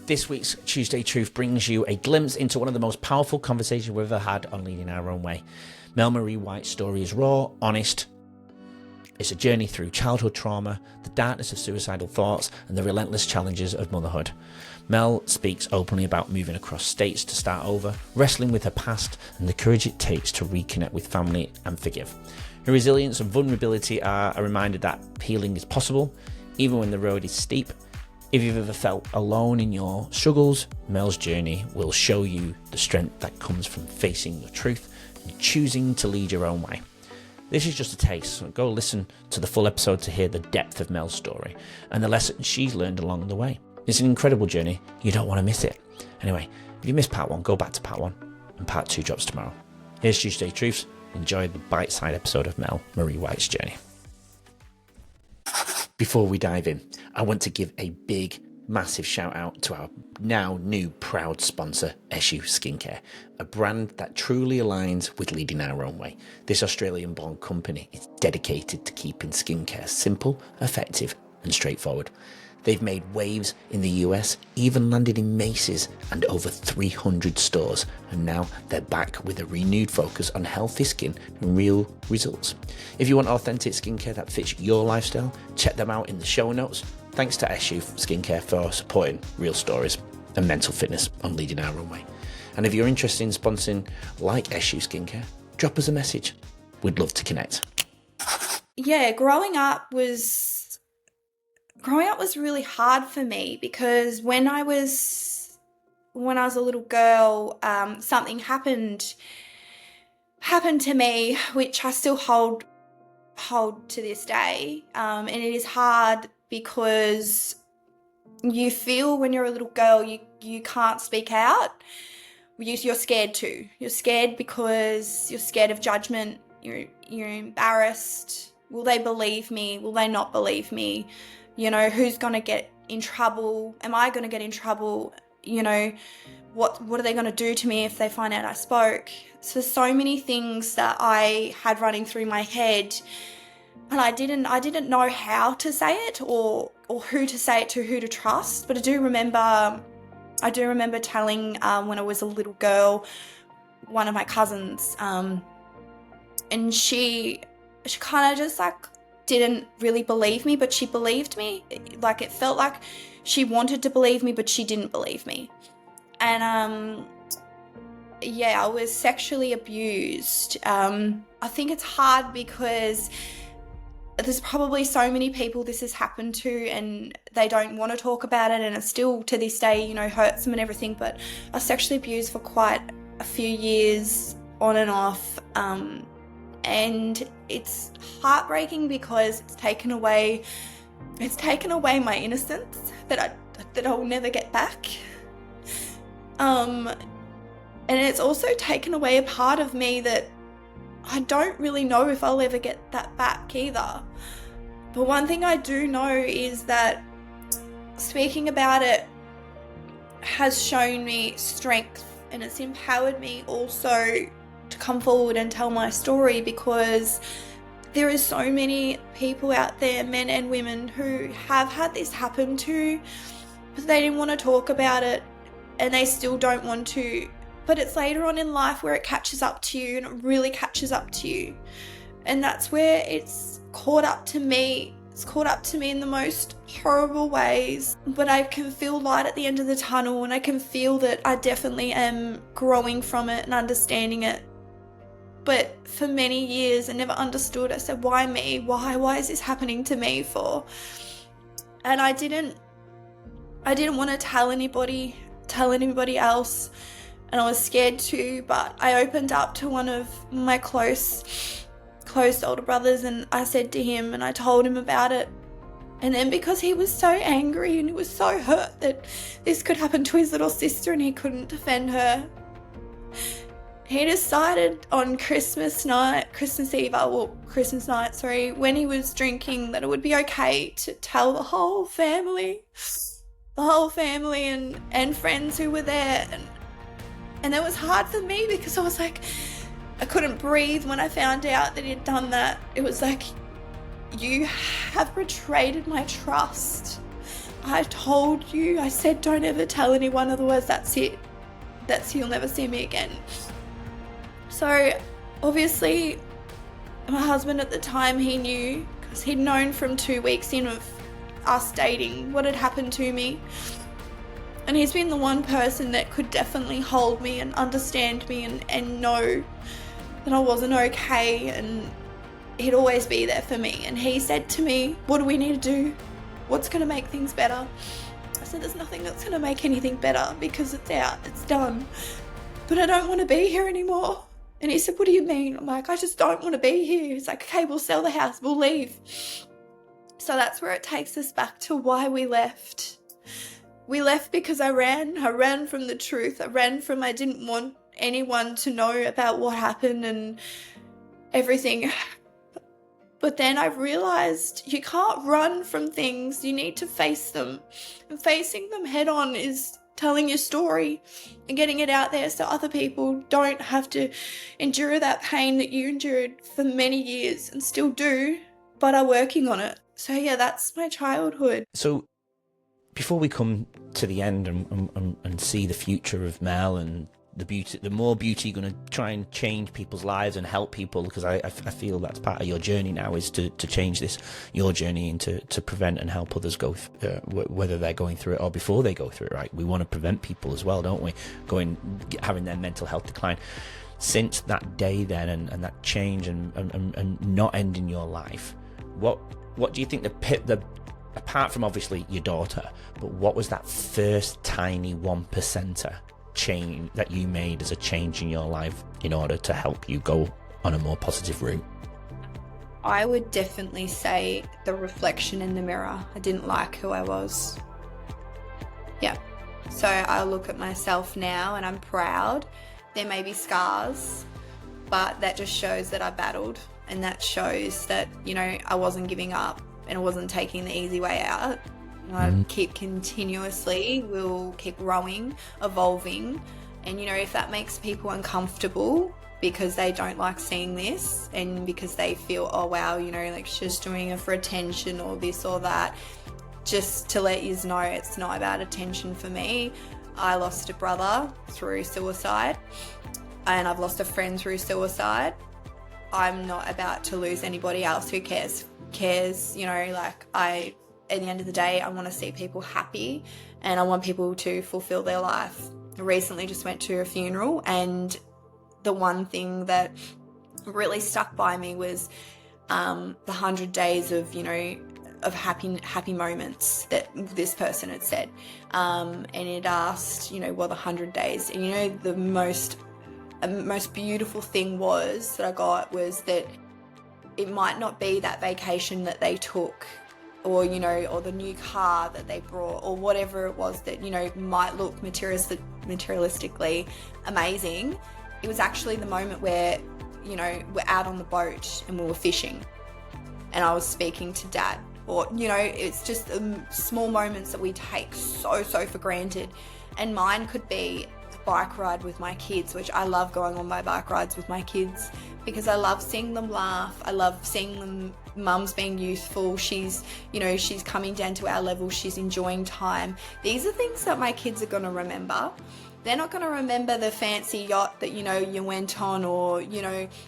This week's Tuesday Truth brings you a glimpse into one of the most powerful conversations we've ever had on Leading Our Own Way. Mel Maree White's story is raw, honest. It's a journey through childhood trauma, the darkness of suicidal thoughts, and the relentless challenges of motherhood. Mel speaks openly about moving across states to start over, wrestling with her past, and the courage it takes to reconnect with family and forgive. Her resilience and vulnerability are a reminder that healing is possible, even when the road is steep. If you've ever felt alone in your struggles, Mel's journey will show you the strength that comes from facing your truth and choosing to lead your own way. This is just a taste, so go listen to the full episode to hear the depth of Mel's story and the lessons she's learned along the way. It's an incredible journey. You don't want to miss it. Anyway, if you missed part 1, go back to part 1, and part 2 drops tomorrow. Here's Tuesday Truths. Enjoy the bite-sized episode of Mel Maree White's journey. Before we dive in, I want to give a big, massive shout out to our now new proud sponsor, Eshu Skincare, a brand that truly aligns with leading our own way. This Australian-born company is dedicated to keeping skincare simple, effective, and straightforward. They've made waves in the US, even landed in Macy's and over 300 stores, and now they're back with a renewed focus on healthy skin and real results. If you want authentic skincare that fits your lifestyle, check them out in the show notes. Thanks to Eshu Skincare for supporting real stories and mental fitness on Leading Our Own Way. And if you're interested in sponsoring like Eshu Skincare, drop us a message. We'd love to connect. Yeah, growing up was really hard for me because when I was a little girl, something happened to me, which I still hold to this day. And it is hard because you feel when you're a little girl, you can't speak out. You're scared to. You're scared because you're scared of judgment. You're embarrassed. Will they believe me? Will they not believe me? You know, who's going to get in trouble? Am I going to get in trouble? You know, what are they going to do to me if they find out I spoke? So many things that I had running through my head, and I didn't know how to say it or who to say it to, who to trust. But I do remember telling when I was a little girl, one of my cousins, and she kind of just like didn't really believe me, but she believed me. Like, it felt like she wanted to believe me, but she didn't believe me. And I was sexually abused. I think it's hard because there's probably so many people this has happened to and they don't want to talk about it, and it still to this day, you know, hurts them and everything. But I was sexually abused for quite a few years on and off. And it's heartbreaking because it's taken away my innocence that I'll never get back. And it's also taken away a part of me that I don't really know if I'll ever get that back either. But one thing I do know is that speaking about it has shown me strength, and it's empowered me also to come forward and tell my story, because there is so many people out there, men and women, who have had this happen to, but they didn't want to talk about it, and they still don't want to. But it's later on in life where it catches up to you, and it really catches up to you. And that's where it's caught up to me. It's caught up to me in the most horrible ways, but I can feel light at the end of the tunnel, and I can feel that I definitely am growing from it and understanding it. But for many years I never understood. I said, why me? Why is this happening to me for? And I didn't want to tell anybody else, and I was scared to, but I opened up to one of my close older brothers, and I said to him, and I told him about it. And then because he was so angry and he was so hurt that this could happen to his little sister and he couldn't defend her, he decided on Christmas night, when he was drinking, that it would be okay to tell the whole family and friends who were there. And that was hard for me because I was like, I couldn't breathe when I found out that he'd done that. It was like, you have betrayed my trust. I told you, I said don't ever tell anyone, otherwise that's it. You'll never see me again. So obviously my husband at the time, he knew, because he'd known from 2 weeks in of us dating what had happened to me. And he's been the one person that could definitely hold me and understand me and know that I wasn't okay, and he'd always be there for me. And he said to me, what do we need to do? What's going to make things better? I said, there's nothing that's going to make anything better because it's out, it's done. But I don't want to be here anymore. And he said, what do you mean? I'm like, I just don't want to be here. He's like, okay, we'll sell the house, we'll leave. So that's where it takes us back to why we left. We left because I ran from the truth. I didn't want anyone to know about what happened and everything. But then I realized you can't run from things, you need to face them. And facing them head on is telling your story and getting it out there so other people don't have to endure that pain that you endured for many years and still do, but are working on it. So yeah, that's my childhood. So before we come to the end and see the future of Mel and the more beauty you're going to try and change people's lives and help people, because I feel that's part of your journey now, is to change your journey into to prevent and help others go whether they're going through it or before they go through it, right? We want to prevent people as well, don't we, having their mental health decline. Since that day then and that change and not ending your life, what do you think apart from obviously your daughter, but what was that first tiny 1%er change that you made as a change in your life in order to help you go on a more positive route? I would definitely say the reflection in the mirror. I didn't like who I was. Yeah. So I look at myself now and I'm proud. There may be scars, but that just shows that I battled, and that shows that, I wasn't giving up and I wasn't taking the easy way out. I keep continuously, we'll keep growing, evolving. And, if that makes people uncomfortable because they don't like seeing this and because they feel, oh, wow, like she's just doing it for attention or this or that, just to let you know it's not about attention for me. I lost a brother through suicide and I've lost a friend through suicide. I'm not about to lose anybody else who cares, at the end of the day, I want to see people happy and I want people to fulfill their life. I recently just went to a funeral, and the one thing that really stuck by me was the 100 days of, of happy moments that this person had said. And it asked, the 100 days. And, the most beautiful thing that I got was that it might not be that vacation that they took, or or the new car that they brought, or whatever it was that might look materialistically amazing. It was actually the moment where we're out on the boat and we were fishing and I was speaking to Dad, or it's just small moments that we take so for granted. And mine could be a bike ride with my kids, which I love going on my bike rides with my kids because I love seeing them laugh. I love seeing them, mum's being youthful. She's coming down to our level. She's enjoying time. These are things that my kids are going to remember. They're not going to remember the fancy yacht that, you went on, or,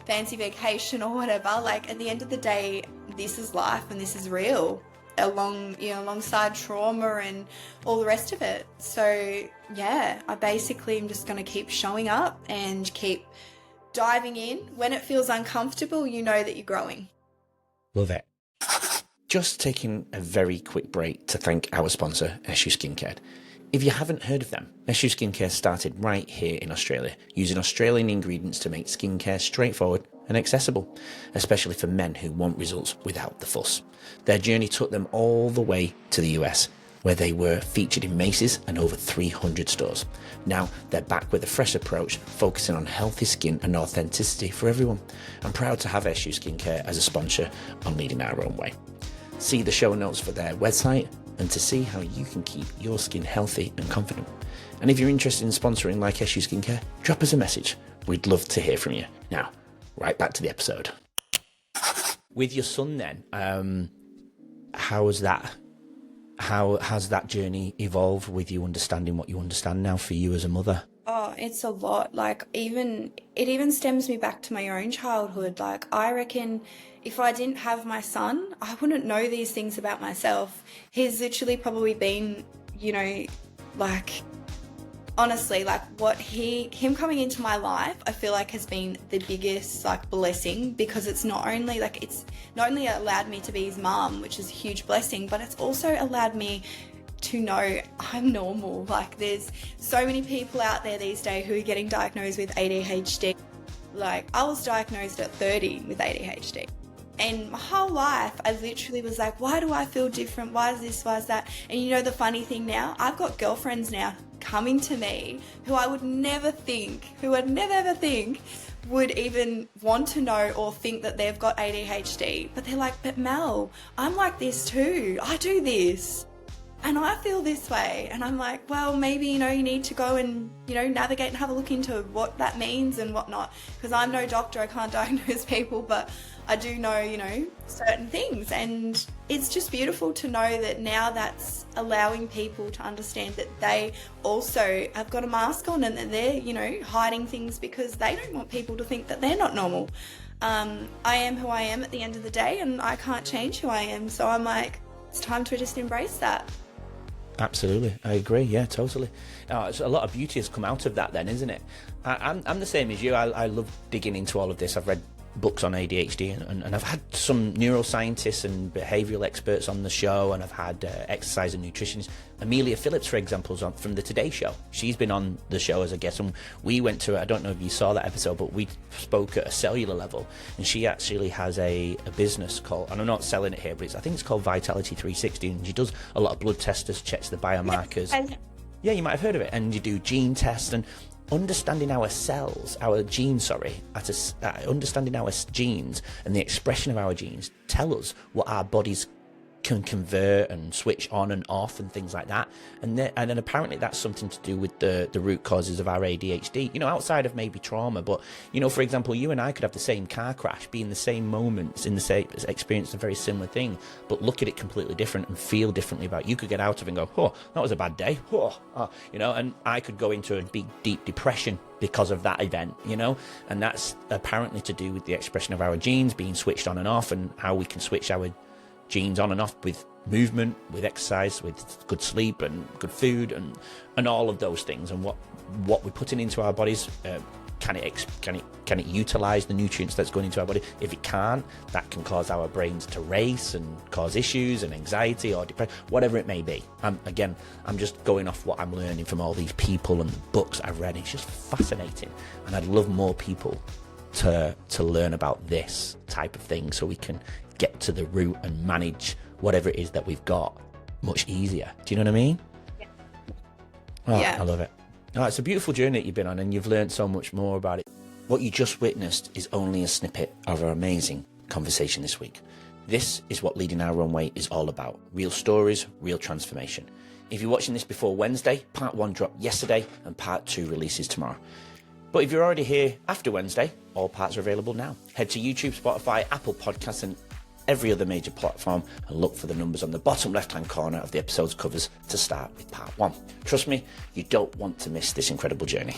fancy vacation or whatever. Like, at the end of the day, this is life and this is real, alongside trauma and all the rest of it. So, yeah, I basically am just going to keep showing up and keep diving in. When it feels uncomfortable, you know that you're growing. Love it. Just taking a very quick break to thank our sponsor, Eshu Skincare. If you haven't heard of them, Eshu Skincare started right here in Australia, using Australian ingredients to make skincare straightforward and accessible, especially for men who want results without the fuss. Their journey took them all the way to the US, where they were featured in Macy's and over 300 stores. Now they're back with a fresh approach, focusing on healthy skin and authenticity for everyone. I'm proud to have Eshu Skincare as a sponsor on Leading Our Own Way. See the show notes for their website and to see how you can keep your skin healthy and confident. And if you're interested in sponsoring like Eshu Skincare, drop us a message. We'd love to hear from you. Now, right back to the episode. With your son then, how was that? How has that journey evolved with you understanding what you understand now for you as a mother? Oh, it's a lot. Like, it even stems me back to my own childhood. Like, I reckon if I didn't have my son, I wouldn't know these things about myself. He's literally probably been, like, honestly, like him coming into my life, I feel like has been the biggest like blessing, because it's not only allowed me to be his mum, which is a huge blessing, but it's also allowed me to know I'm normal. Like, there's so many people out there these days who are getting diagnosed with ADHD. Like, I was diagnosed at 30 with ADHD. And my whole life, I literally was like, why do I feel different? Why is this? Why is that? And the funny thing now, I've got girlfriends now coming to me who I would never ever think would even want to know or think that they've got ADHD. But they're like, but Mel, I'm like this too. I do this. And I feel this way. And I'm like, well, maybe, you need to go and, navigate and have a look into what that means and whatnot. Because I'm no doctor, I can't diagnose people, but I do know, certain things. And it's just beautiful to know that now that's allowing people to understand that they also have got a mask on and that they're, hiding things because they don't want people to think that they're not normal. I am who I am at the end of the day, and I can't change who I am. So I'm like, it's time to just embrace that. Absolutely, I agree. Yeah, totally. So a lot of beauty has come out of that, then, isn't it? I'm the same as you. I love digging into all of this. I've read books on ADHD, and I've had some neuroscientists and behavioural experts on the show, and I've had exercise and nutritionists. Amelia Phillips, for example, is on from the Today Show. She's been on the show as a guest, and we went to, I don't know if you saw that episode, but we spoke at a cellular level, and she actually has a business called, and I'm not selling it here, but I think it's called Vitality 360, and she does a lot of blood tests, checks the biomarkers. Yeah, you might have heard of it. And you do gene tests, and understanding our cells, understanding our genes and the expression of our genes tell us what our bodies can convert and switch on and off and things like that. And then apparently that's something to do with the root causes of our ADHD, outside of maybe trauma. But, for example, you and I could have the same car crash, be in the same moments, experience a very similar thing, but look at it completely different and feel differently about it. You could get out of it and go, oh, that was a bad day. And I could go into a big, deep depression because of that event, and that's apparently to do with the expression of our genes being switched on and off, and how we can switch our genes on and off with movement, with exercise, with good sleep and good food, and all of those things. And what we're putting into our bodies, can it utilize the nutrients that's going into our body? If it can't, that can cause our brains to race and cause issues and anxiety or depression, whatever it may be. I'm just going off what I'm learning from all these people and the books I've read. It's just fascinating, and I'd love more people to learn about this type of thing, so we can get to the root and manage whatever it is that we've got much easier. Do you know what I mean? Yeah. Oh, yeah. I love it. Oh, it's a beautiful journey that you've been on, and you've learned so much more about it. What you just witnessed is only a snippet of our amazing conversation this week. This is what Leading Our Own Way is all about. Real stories, real transformation. If you're watching this before Wednesday, part 1 dropped yesterday and part 2 releases tomorrow. But if you're already here after Wednesday, all parts are available now. Head to YouTube, Spotify, Apple Podcasts, and every other major platform, and look for the numbers on the bottom left-hand corner of the episode's covers to start with part 1. Trust me, you don't want to miss this incredible journey.